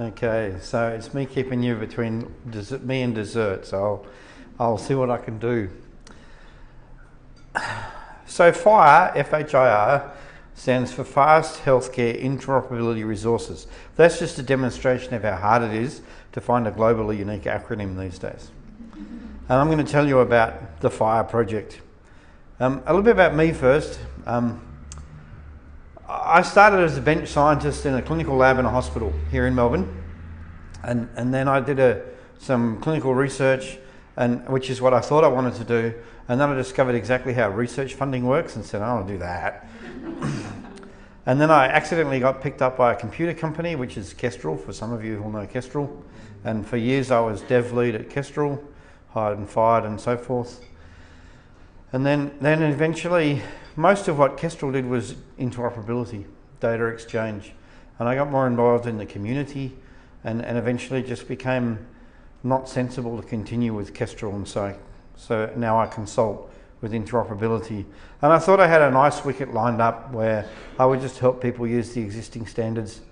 Okay, so it's me keeping you between me and dessert, so I'll see what I can do. So FHIR, F-H-I-R, stands for Fast Healthcare Interoperability Resources. That's just a demonstration of how hard it is to find a globally unique acronym these days. And I'm going to tell you about the FHIR project. A little bit about me first. I started as a bench scientist in a clinical lab in a hospital here in Melbourne, and then I did some clinical research, which is what I thought I wanted to do, and then I discovered exactly how research funding works and said, I want to do that. And then I accidentally got picked up by a computer company, which is Kestrel, for some of you who know Kestrel, and for years I was dev lead at Kestrel, hired and fired and so forth. And then eventually, most of what Kestrel did was interoperability, data exchange. And I got more involved in the community and eventually just became not sensible to continue with Kestrel, and so now I consult with interoperability. And I thought I had a nice wicket lined up where I would just help people use the existing standards.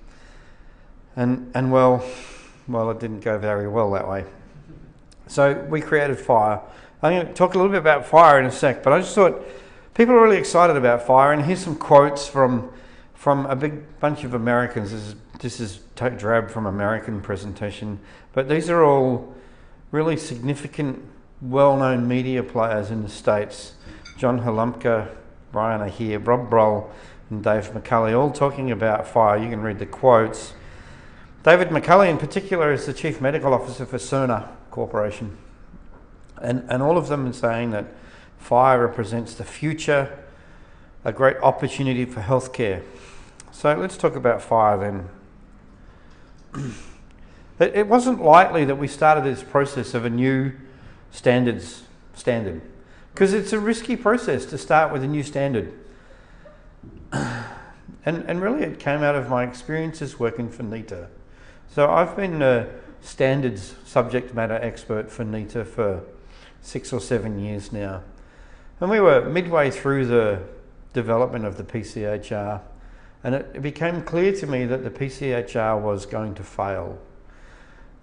And well, it didn't go very well that way. So we created FHIR. I'm going to talk a little bit about FHIR in a sec, but I just thought people are really excited about FHIR, and here's some quotes from a big bunch of Americans. This is drab from American presentation, but these are all really significant, well-known media players in the States. John Halumpka, Brian Ahir, Rob Broll, and Dave McCulley, all talking about FHIR. You can read the quotes. David McCulley in particular is the Chief Medical Officer for Cerner Corporation. And all of them are saying that FHIR represents the future, a great opportunity for healthcare. So let's talk about FHIR then. It wasn't likely that we started this process of a new standard, because it's a risky process to start with a new standard. And really it came out of my experiences working for NETA. So I've been a standards subject matter expert for NETA for 6 or 7 years now. And we were midway through the development of the PCHR, and it became clear to me that the PCHR was going to fail.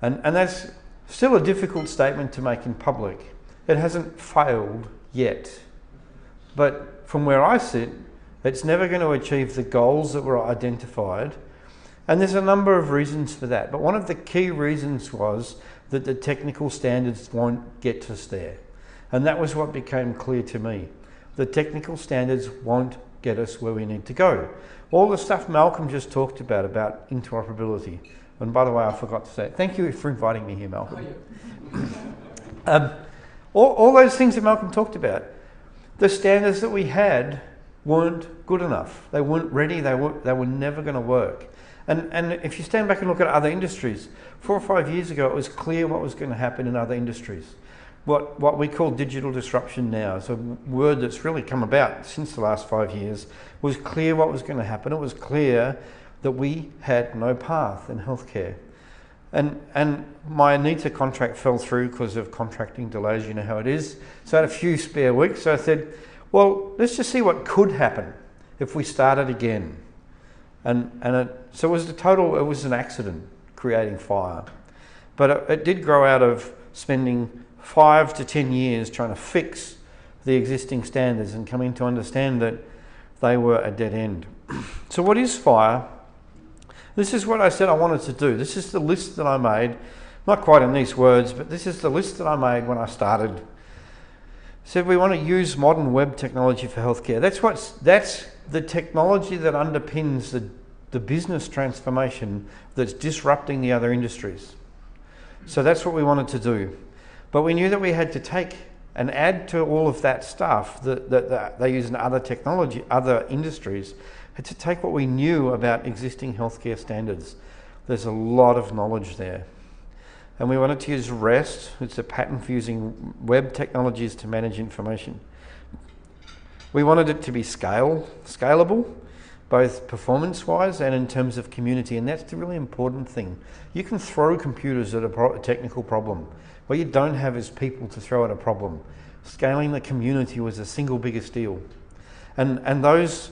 And that's still a difficult statement to make in public. It hasn't failed yet. But from where I sit, it's never going to achieve the goals that were identified. And there's a number of reasons for that. But one of the key reasons was that the technical standards won't get us there. And that was what became clear to me. The technical standards won't get us where we need to go. All the stuff Malcolm just talked about interoperability. And by the way, I forgot to say, thank you for inviting me here, Malcolm. All those things that Malcolm talked about, the standards that we had weren't good enough. They weren't ready, they were never going to work. And if you stand back and look at other industries, 4 or 5 years ago, it was clear what was going to happen in other industries. What we call digital disruption now, it's a word that's really come about since the last 5 years, was clear what was going to happen. It was clear that we had no path in healthcare. And my NETA contract fell through because of contracting delays, you know how it is. So I had a few spare weeks, so I said, well, let's just see what could happen if we started again. So it was an accident creating FHIR. But it did grow out of spending 5 to 10 years trying to fix the existing standards and coming to understand that they were a dead end. So what is FHIR? This is what I said I wanted to do. This is the list that I made, not quite in these words, but this is the list that I made when I started. Said we want to use modern web technology for healthcare. That's the technology that underpins the business transformation that's disrupting the other industries. So that's what we wanted to do. But we knew that we had to take and add to all of that stuff that they use in other industries, had to take what we knew about existing healthcare standards. There's a lot of knowledge there. And we wanted to use REST, it's a pattern for using web technologies to manage information. We wanted it to be scalable, both performance-wise and in terms of community, and that's the really important thing. You can throw computers at a technical problem. What you don't have is people to throw at a problem. Scaling the community was the single biggest deal. And those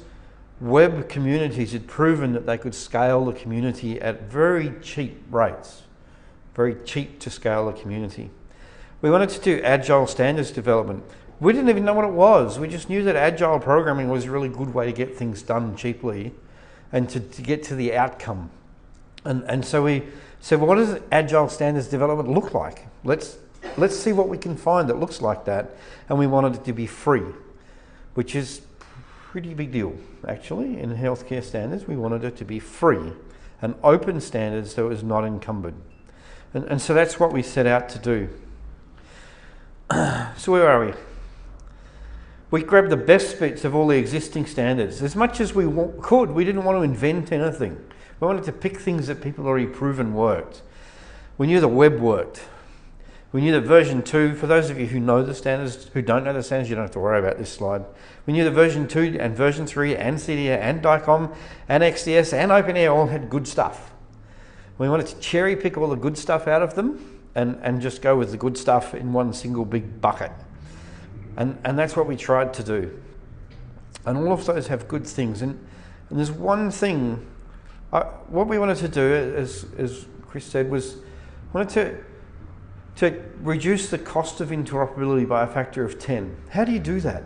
web communities had proven that they could scale the community at very cheap rates, very cheap to scale the community. We wanted to do agile standards development. We didn't even know what it was. We just knew that agile programming was a really good way to get things done cheaply and to get to the outcome. And so we said, well, what does agile standards development look like? Let's see what we can find that looks like that. And we wanted it to be free, which is a pretty big deal, actually, in healthcare standards. We wanted it to be free and open standards so it was not encumbered. And so that's what we set out to do. So where are we? We grabbed the best bits of all the existing standards. As much as we could, we didn't want to invent anything. We wanted to pick things that people already proven worked. We knew the web worked. We knew that version 2, for those of you who know the standards, who don't know the standards, you don't have to worry about this slide. We knew that version 2 and version 3 and CDA and DICOM and XDS and OpenAir all had good stuff. We wanted to cherry pick all the good stuff out of them and just go with the good stuff in one single big bucket. And that's what we tried to do. And all of those have good things. And there's one thing, what we wanted to do, as Chris said, was wanted to reduce the cost of interoperability by a factor of 10. How do you do that?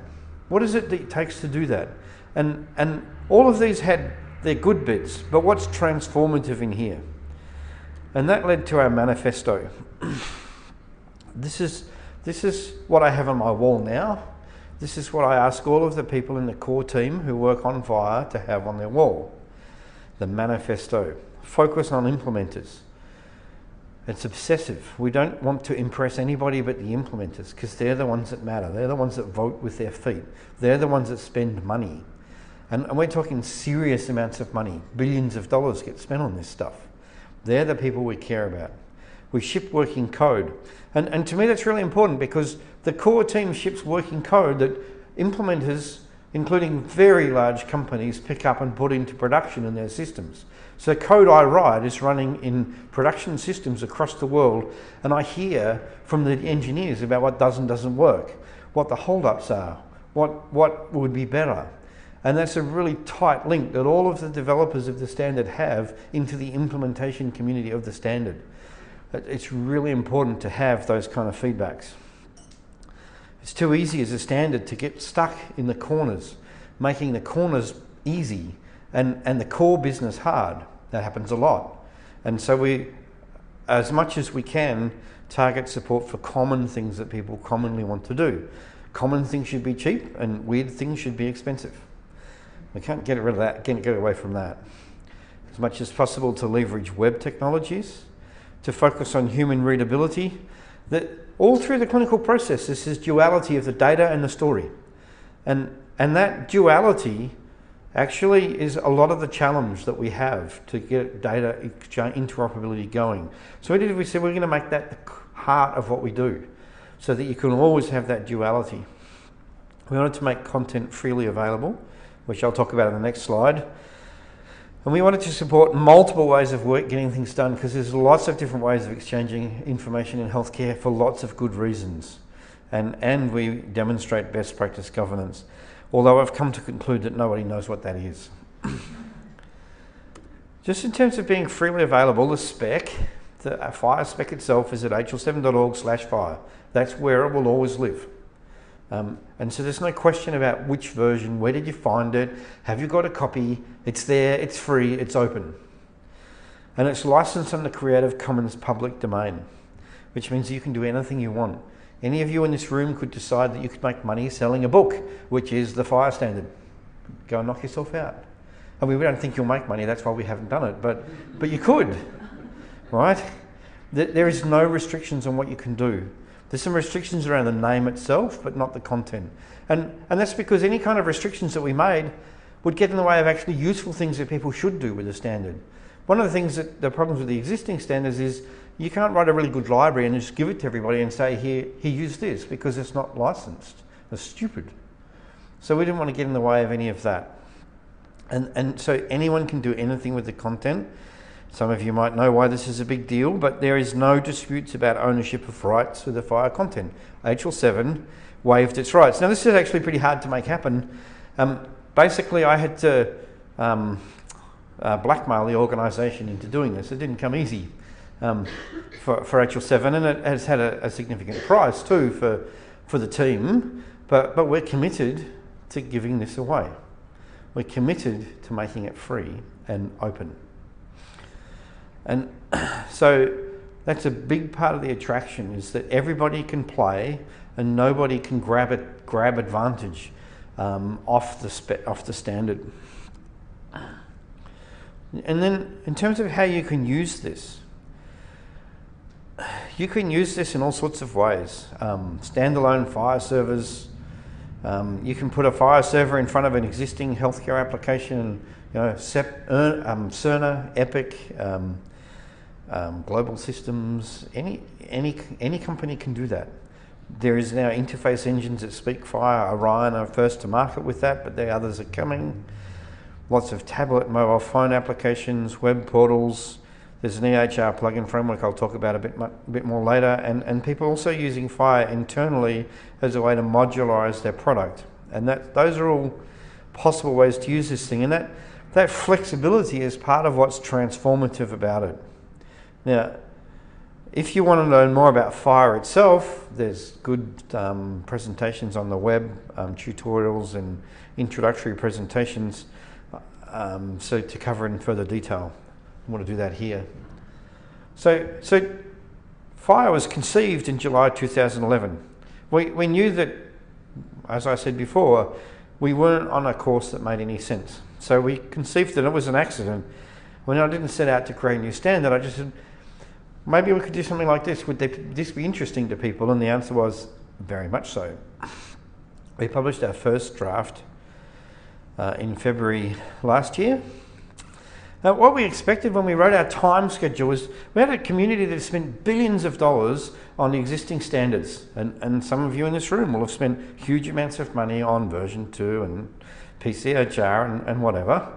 What is it that it takes to do that? And all of these had their good bits, but what's transformative in here? And that led to our manifesto. This is what I have on my wall now. This is what I ask all of the people in the core team who work on FHIR to have on their wall. The manifesto. Focus on implementers. It's obsessive. We don't want to impress anybody but the implementers because they're the ones that matter. They're the ones that vote with their feet. They're the ones that spend money. And we're talking serious amounts of money. Billions of dollars get spent on this stuff. They're the people we care about. We ship working code. And to me that's really important because the core team ships working code that implementers, including very large companies, pick up and put into production in their systems. So code I write is running in production systems across the world, and I hear from the engineers about what does and doesn't work, what the holdups are, what would be better. And that's a really tight link that all of the developers of the standard have into the implementation community of the standard. It's really important to have those kind of feedbacks. It's too easy as a standard to get stuck in the corners, making the corners easy and the core business hard. That happens a lot. And so we, as much as we can, target support for common things that people commonly want to do. Common things should be cheap and weird things should be expensive. We can't get rid of that, can't get away from that. As much as possible to leverage web technologies, to focus on human readability, that all through the clinical process, this is duality of the data and the story. And that duality actually is a lot of the challenge that we have to get data interoperability going. So we said we're going to make that the heart of what we do so that you can always have that duality. We wanted to make content freely available, which I'll talk about in the next slide. And we wanted to support multiple ways of getting things done because there's lots of different ways of exchanging information in healthcare for lots of good reasons. And we demonstrate best practice governance, although I've come to conclude that nobody knows what that is. Just in terms of being freely available, the spec, the FHIR spec itself is at hl7.org/FHIR. That's where it will always live. And so there's no question about which version, where did you find it, have you got a copy, it's there, it's free, it's open. And it's licensed under Creative Commons public domain, which means you can do anything you want. Any of you in this room could decide that you could make money selling a book, which is the FHIR standard. Go and knock yourself out. I mean, we don't think you'll make money, that's why we haven't done it, but you could, right? There is no restrictions on what you can do. There's some restrictions around the name itself, but not the content. And that's because any kind of restrictions that we made would get in the way of actually useful things that people should do with the standard. One of the things that the problems with the existing standards is you can't write a really good library and just give it to everybody and say, here use this, because it's not licensed. It's stupid. So we didn't want to get in the way of any of that. And so anyone can do anything with the content. Some of you might know why this is a big deal, but there is no disputes about ownership of rights with the FHIR content. HL7 waived its rights. Now this is actually pretty hard to make happen. basically I had to blackmail the organisation into doing this. It didn't come easy for HL7, and it has had a significant price too for the team, but we're committed to giving this away. We're committed to making it free and open. And so that's a big part of the attraction, is that everybody can play and nobody can grab advantage off the standard. And then in terms of how you can use this, you can use this in all sorts of ways. Standalone FHIR servers. You can put a FHIR server in front of an existing healthcare application. You know, Cerner, Epic, Global Systems. Any company can do that. There is now interface engines that speak FHIR. Orion are first to market with that, but the others are coming. Lots of tablet, mobile phone applications, web portals. There's an EHR plugin framework I'll talk about a bit more later, and people also using FHIR internally as a way to modularize their product. And those are all possible ways to use this thing, and that flexibility is part of what's transformative about it. Now, if you want to learn more about FHIR itself, there's good presentations on the web, tutorials and introductory presentations, so to cover in further detail. I want to do that here. So FHIR was conceived in July 2011. We knew that, as I said before, we weren't on a course that made any sense. So we conceived that it was an accident. When I didn't set out to create a new standard, I just said, maybe we could do something like this. Would this be interesting to people? And the answer was very much so. We published our first draft in February last year. Now, what we expected when we wrote our time schedule was we had a community that spent billions of dollars on the existing standards, and some of you in this room will have spent huge amounts of money on version 2 and PCHR and whatever.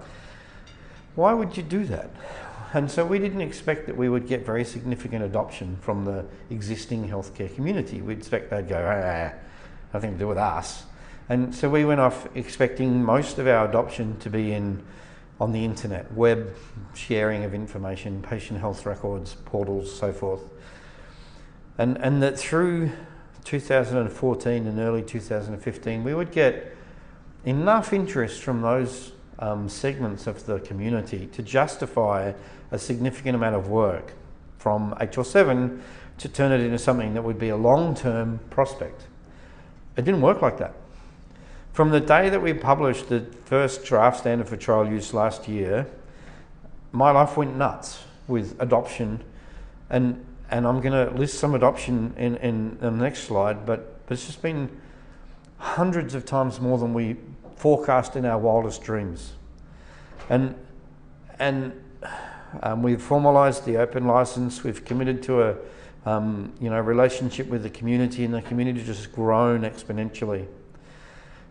Why would you do that? And so we didn't expect that we would get very significant adoption from the existing healthcare community. We'd expect they'd go, nothing to do with us. And so we went off expecting most of our adoption to be on the internet, web sharing of information, patient health records, portals, so forth. And that through 2014 and early 2015, we would get enough interest from those segments of the community to justify a significant amount of work from HL7 to turn it into something that would be a long-term prospect. It didn't work like that. From the day that we published the first draft standard for trial use last year, my life went nuts with adoption, and I'm going to list some adoption in the next slide, but it's just been hundreds of times more than we forecast in our wildest dreams. And we've formalised the open license. We've committed to a relationship with the community, and the community has just grown exponentially.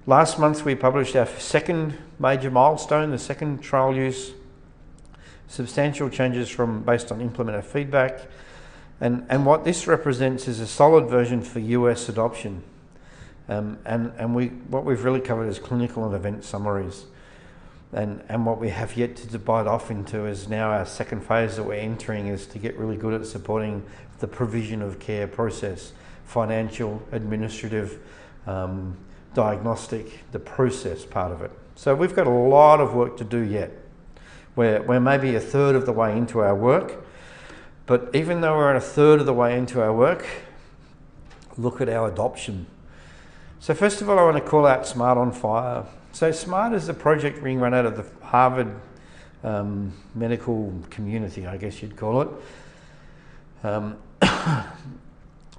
Last month we published our second major milestone, the second trial use, substantial changes based on implementer feedback, and what this represents is a solid version for US adoption. What we've really covered is clinical and event summaries. And what we have yet to divide off into is now our second phase that we're entering, is to get really good at supporting the provision of care process, financial, administrative, diagnostic, the process part of it. So we've got a lot of work to do yet. We're maybe a third of the way into our work, but even though we're a third of the way into our work, look at our adoption. So first of all, I want to call out Smart on FHIR. So Smart is a project being run out of the Harvard medical community, I guess you'd call it,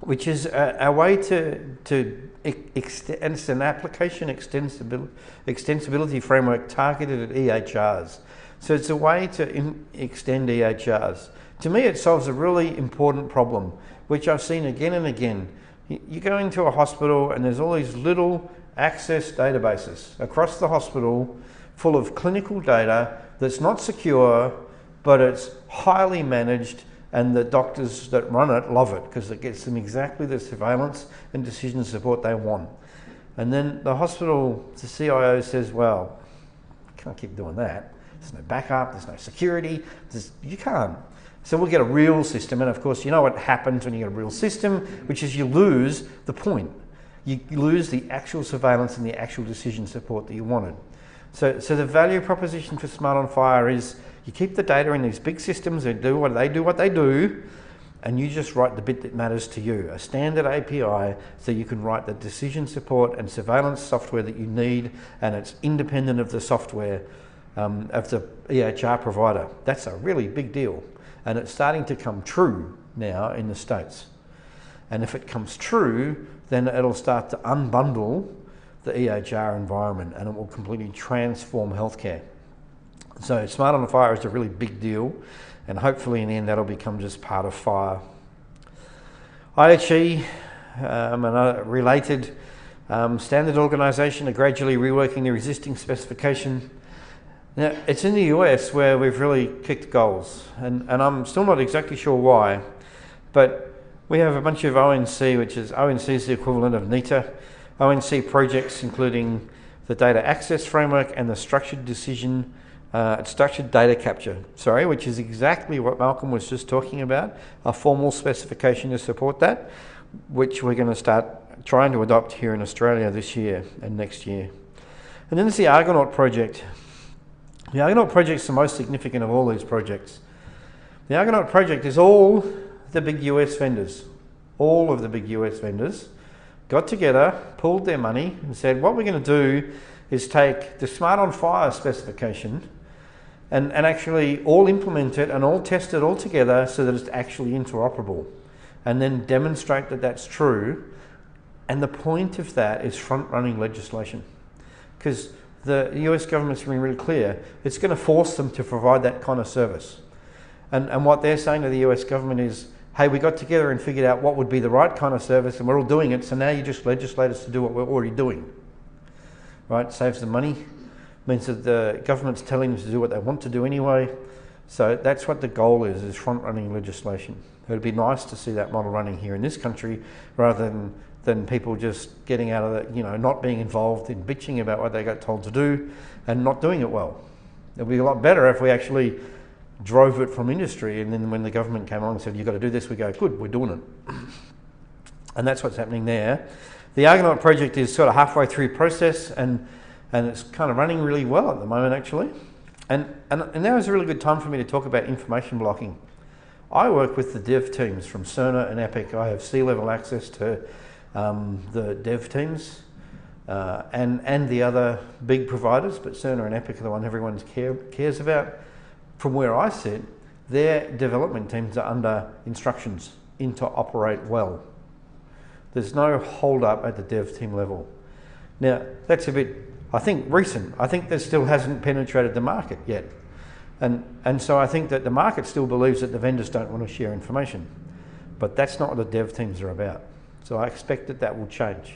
which is a way to extend, and it's an application extensibility framework targeted at EHRs. So it's a way to extend EHRs. To me, it solves a really important problem, which I've seen again and again. You go into a hospital and there's all these little access databases across the hospital full of clinical data that's not secure, but it's highly managed, and the doctors that run it love it because it gets them exactly the surveillance and decision support they want. And then the hospital, the CIO says, well, can't keep doing that. There's no backup, there's no security, you can't. So we'll get a real system, and of course, you know what happens when you get a real system, which is you lose the point. You lose the actual surveillance and the actual decision support that you wanted. So the value proposition for Smart on FHIR is you keep the data in these big systems, they do what they do, and you just write the bit that matters to you, a standard API, so you can write the decision support and surveillance software that you need, and it's independent of the software of the EHR provider. That's a really big deal. And it's starting to come true now in the States. And if it comes true, then it'll start to unbundle the EHR environment, and it will completely transform healthcare. So Smart on FHIR is a really big deal, and hopefully in the end that'll become just part of FHIR. IHE and a related standard organisation are gradually reworking their existing specification. Now, it's in the US where we've really kicked goals, and I'm still not exactly sure why, but we have a bunch of ONC, which is ONC is the equivalent of NITA, ONC projects including the data access framework and the structured data capture, which is exactly what Malcolm was just talking about, a formal specification to support that, which we're going to start trying to adopt here in Australia this year and next year. And then there's the Argonaut project. The Argonaut project is the most significant of all these projects. The Argonaut project is all the big US vendors, all of the big US vendors got together, pooled their money and said, what we're going to do is take the Smart on FHIR specification and actually all implement it and all test it all together so that it's actually interoperable, and then demonstrate that that's true. And the point of that is front-running legislation, because the US government's been really clear, it's going to force them to provide that kind of service. And what they're saying to the US government is, hey, we got together and figured out what would be the right kind of service, and we're all doing it, so now you just legislate us to do what we're already doing. Right? Saves them money, means that the government's telling them to do what they want to do anyway. So that's what the goal is front-running legislation. It would be nice to see that model running here in this country, rather than people just getting out of the, not being involved in bitching about what they got told to do and not doing it well. It would be a lot better if we actually drove it from industry, and then when the government came along and said, you've got to do this, we go, good, we're doing it. And that's what's happening there. The Argonaut project is sort of halfway through process, and it's kind of running really well at the moment, actually. And now is a really good time for me to talk about information blocking. I work with the dev teams from Cerner and Epic. I have C-level access to the dev teams and the other big providers, but Cerner and Epic are the one everyone cares about. From where I sit, their development teams are under instructions to operate well. There's no hold up at the dev team level. Now, that's a bit, I think, recent. I think that still hasn't penetrated the market yet. And so I think that the market still believes that the vendors don't want to share information. But that's not what the dev teams are about. So I expect that that will change.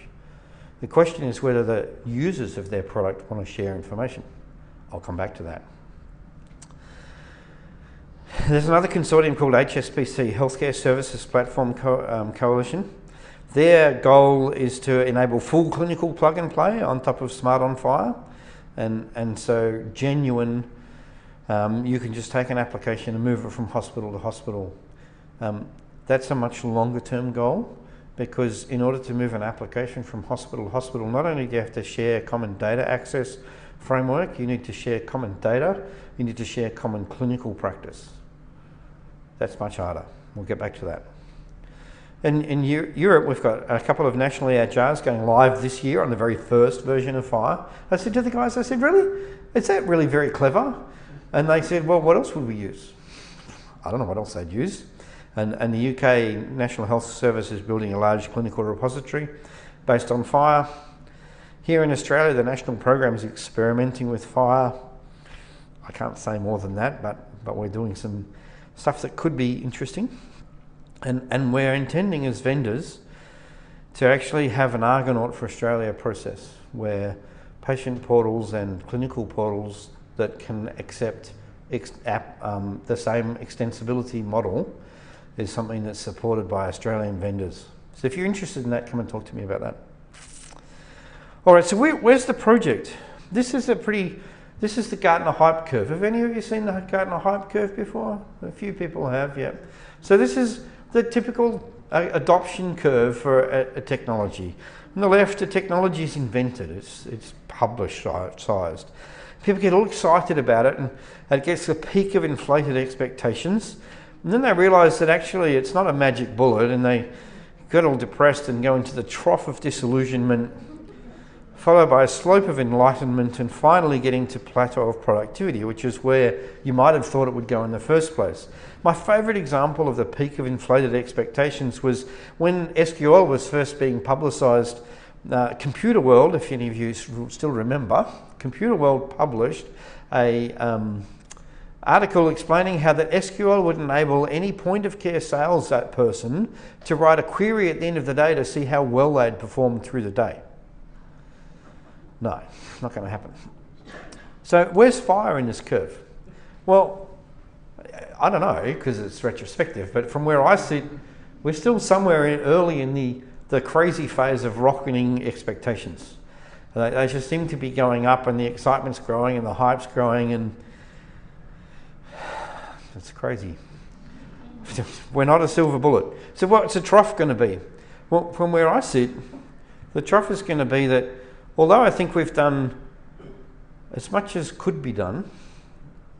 The question is whether the users of their product want to share information. I'll come back to that. There's another consortium called HSPC, Healthcare Services Platform Coalition. Their goal is to enable full clinical plug and play on top of Smart on FHIR. And so genuine, you can just take an application and move it from hospital to hospital. That's a much longer term goal, because in order to move an application from hospital to hospital, not only do you have to share common data access framework, you need to share common data, you need to share common clinical practice. That's much harder. We'll get back to that. In Europe, we've got a couple of national EHRs going live this year on the very first version of FHIR. I said to the guys, I said, really? Is that really very clever? And they said, well, what else would we use? I don't know what else they'd use. And the UK National Health Service is building a large clinical repository based on FHIR. Here in Australia, the national program is experimenting with FHIR. I can't say more than that, but we're doing some stuff that could be interesting. And we're intending as vendors to actually have an Argonaut for Australia process where patient portals and clinical portals that can accept the same extensibility model is something that's supported by Australian vendors. So if you're interested in that, come and talk to me about that. All right, so where's the project? This is a pretty This is the Gartner hype curve. Have any of you seen the Gartner hype curve before? A few people have, yeah. So this is the typical adoption curve for a technology. On the left, the technology is invented. It's publicized. People get all excited about it, and it gets the peak of inflated expectations. And then they realise that actually it's not a magic bullet, and they get all depressed and go into the trough of disillusionment, followed by a slope of enlightenment, and finally getting to plateau of productivity, which is where you might have thought it would go in the first place. My favourite example of the peak of inflated expectations was when SQL was first being publicised. Computer World, if any of you still remember, Computer World published a article explaining how that SQL would enable any point of care sales person to write a query at the end of the day to see how well they'd performed through the day. No, not going to happen. So where's FHIR in this curve? Well, I don't know because it's retrospective, but from where I sit, we're still somewhere early in the crazy phase of rocketing expectations. They just seem to be going up, and the excitement's growing and the hype's growing, and it's crazy. We're not a silver bullet. So what's the trough going to be? Well, from where I sit, the trough is going to be that although I think we've done as much as could be done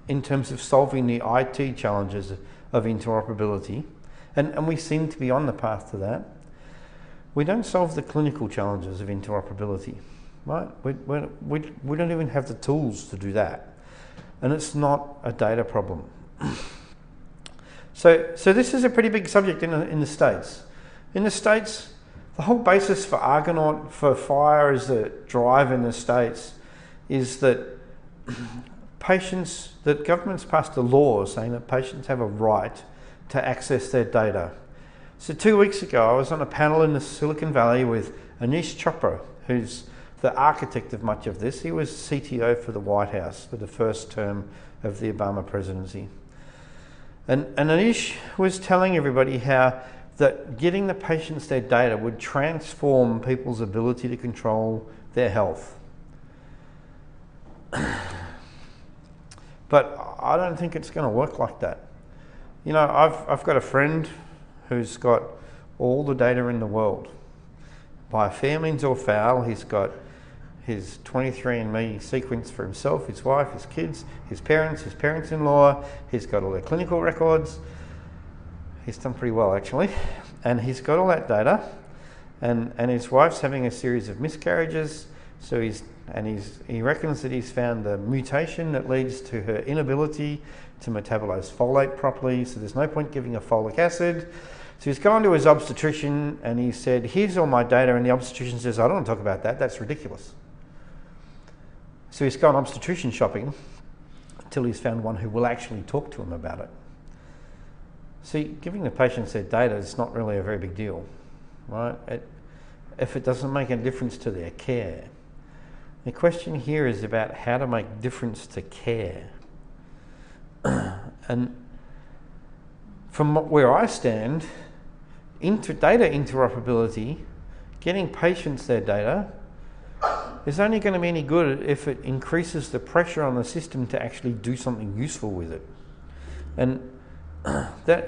in terms of solving the IT challenges of interoperability, and we seem to be on the path to that, we don't solve the clinical challenges of interoperability, right? We don't even have the tools to do that. And it's not a data problem. So this is a pretty big subject in the States. In the States, the whole basis for Argonaut, for FHIR as the drive in the States, is that governments passed a law saying that patients have a right to access their data. So 2 weeks ago, I was on a panel in the Silicon Valley with Anish Chopra, who's the architect of much of this. He was CTO for the White House for the first term of the Obama presidency. And Anish was telling everybody how that getting the patients their data would transform people's ability to control their health. But I don't think it's going to work like that. You know, I've got a friend who's got all the data in the world. By fair means or foul, he's got his 23andMe sequence for himself, his wife, his kids, his parents-in-law. He's got all their clinical records. He's done pretty well, actually. And he's got all that data. And his wife's having a series of miscarriages. So he reckons that he's found the mutation that leads to her inability to metabolize folate properly. So there's no point giving her folic acid. So he's gone to his obstetrician and he said, here's all my data. And the obstetrician says, I don't want to talk about that. That's ridiculous. So he's gone obstetrician shopping until he's found one who will actually talk to him about it. See, giving the patients their data is not really a very big deal, right? If it doesn't make a difference to their care. The question here is about how to make difference to care. And from where I stand, data interoperability, getting patients their data, is only going to be any good if it increases the pressure on the system to actually do something useful with it. And that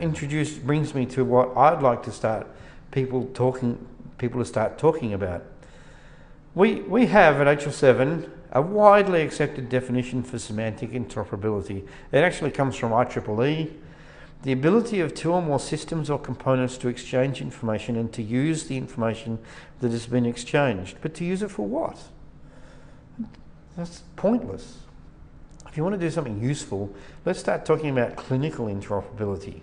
brings me to what I'd like to start people to start talking about. We have at HL7 a widely accepted definition for semantic interoperability. It actually comes from IEEE. The ability of two or more systems or components to exchange information and to use the information that has been exchanged. But to use it for what? That's pointless. If you want to do something useful, let's start talking about clinical interoperability.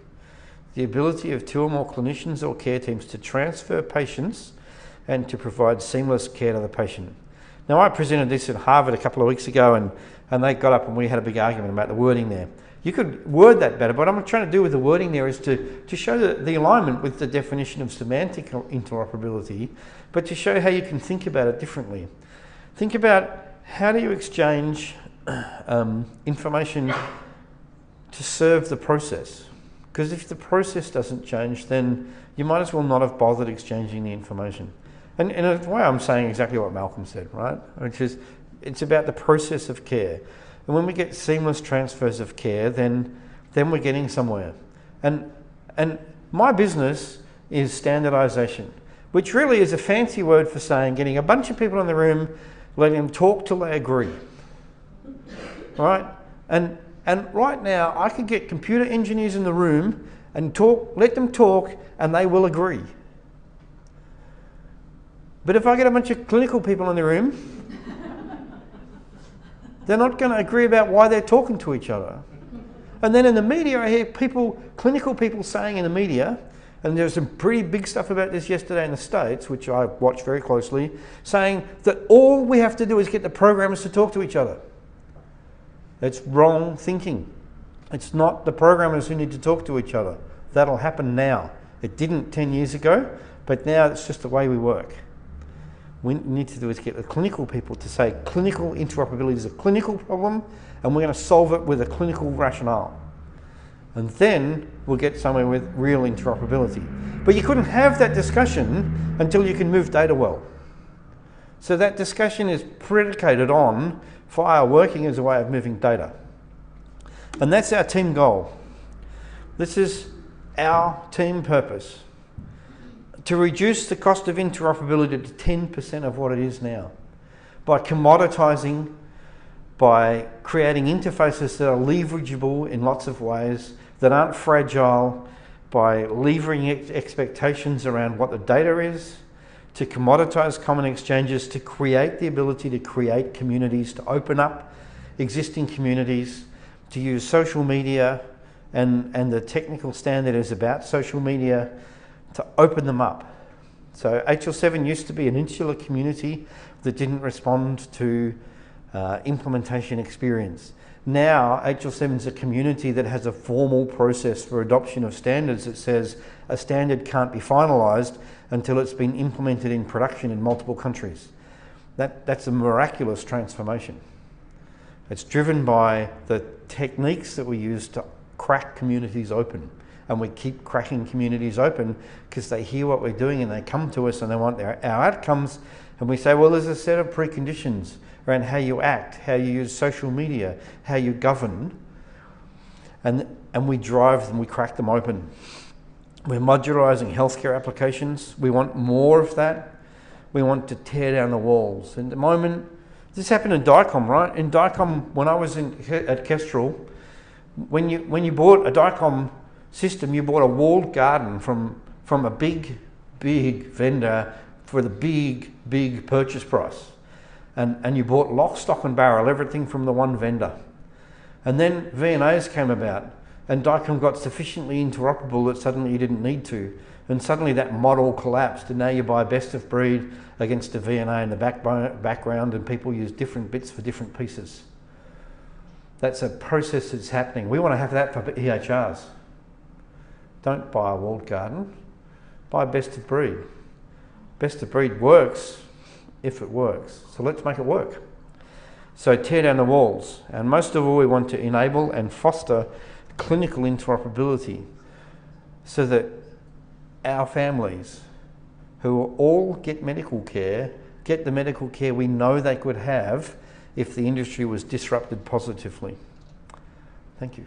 The ability of two or more clinicians or care teams to transfer patients and to provide seamless care to the patient. Now, I presented this at Harvard a couple of weeks ago and they got up and we had a big argument about the wording there. You could word that better, but what I'm trying to do with the wording there is to show the alignment with the definition of semantic interoperability, but to show how you can think about it differently. Think about how do you exchange information to serve the process? Because if the process doesn't change, then you might as well not have bothered exchanging the information. And in a way, I'm saying exactly what Malcolm said, right? Which is, it's about the process of care. And when we get seamless transfers of care, then we're getting somewhere. And my business is standardization, which really is a fancy word for saying getting a bunch of people in the room, letting them talk till they agree. Right? And right now, I could get computer engineers in the room and let them talk, and they will agree. But if I get a bunch of clinical people in the room, they're not going to agree about why they're talking to each other. And then in the media, I hear clinical people saying in the media, and there's some pretty big stuff about this yesterday in the States, which I watch very closely, saying that all we have to do is get the programmers to talk to each other. That's wrong thinking. It's not the programmers who need to talk to each other. That'll happen now. It didn't 10 years ago, but now it's just the way we work. What we need to do is get the clinical people to say clinical interoperability is a clinical problem, and we're going to solve it with a clinical rationale. And then we'll get somewhere with real interoperability. But you couldn't have that discussion until you can move data well. So that discussion is predicated on FHIR working as a way of moving data. And that's our team goal. This is our team purpose. To reduce the cost of interoperability to 10% of what it is now. By commoditizing, by creating interfaces that are leverageable in lots of ways, that aren't fragile, by levering expectations around what the data is, to commoditize common exchanges, to create the ability to create communities, to open up existing communities, to use social media, and the technical standard is about social media, to open them up. So HL7 used to be an insular community that didn't respond to implementation experience. Now HL7 is a community that has a formal process for adoption of standards that says a standard can't be finalised until it's been implemented in production in multiple countries. That's a miraculous transformation. It's driven by the techniques that we use to crack communities open. And we keep cracking communities open because they hear what we're doing and they come to us and they want our outcomes. And we say, well, there's a set of preconditions around how you act, how you use social media, how you govern. And we drive them, we crack them open. We're modularizing healthcare applications. We want more of that. We want to tear down the walls. And at the moment, this happened in DICOM, right? In DICOM, when I was at Kestrel, when you bought a DICOM system, you bought a walled garden from a big vendor for the big purchase price. And you bought lock, stock and barrel, everything from the one vendor. And then VNAs came about and DICOM got sufficiently interoperable that suddenly you didn't need to. And suddenly that model collapsed and now you buy best of breed against a VNA in the background and people use different bits for different pieces. That's a process that's happening. We want to have that for EHRs. Don't buy a walled garden, buy best of breed. Best of breed works if it works. So let's make it work. So tear down the walls. And most of all, we want to enable and foster clinical interoperability so that our families who all get medical care, get the medical care we know they could have if the industry was disrupted positively. Thank you.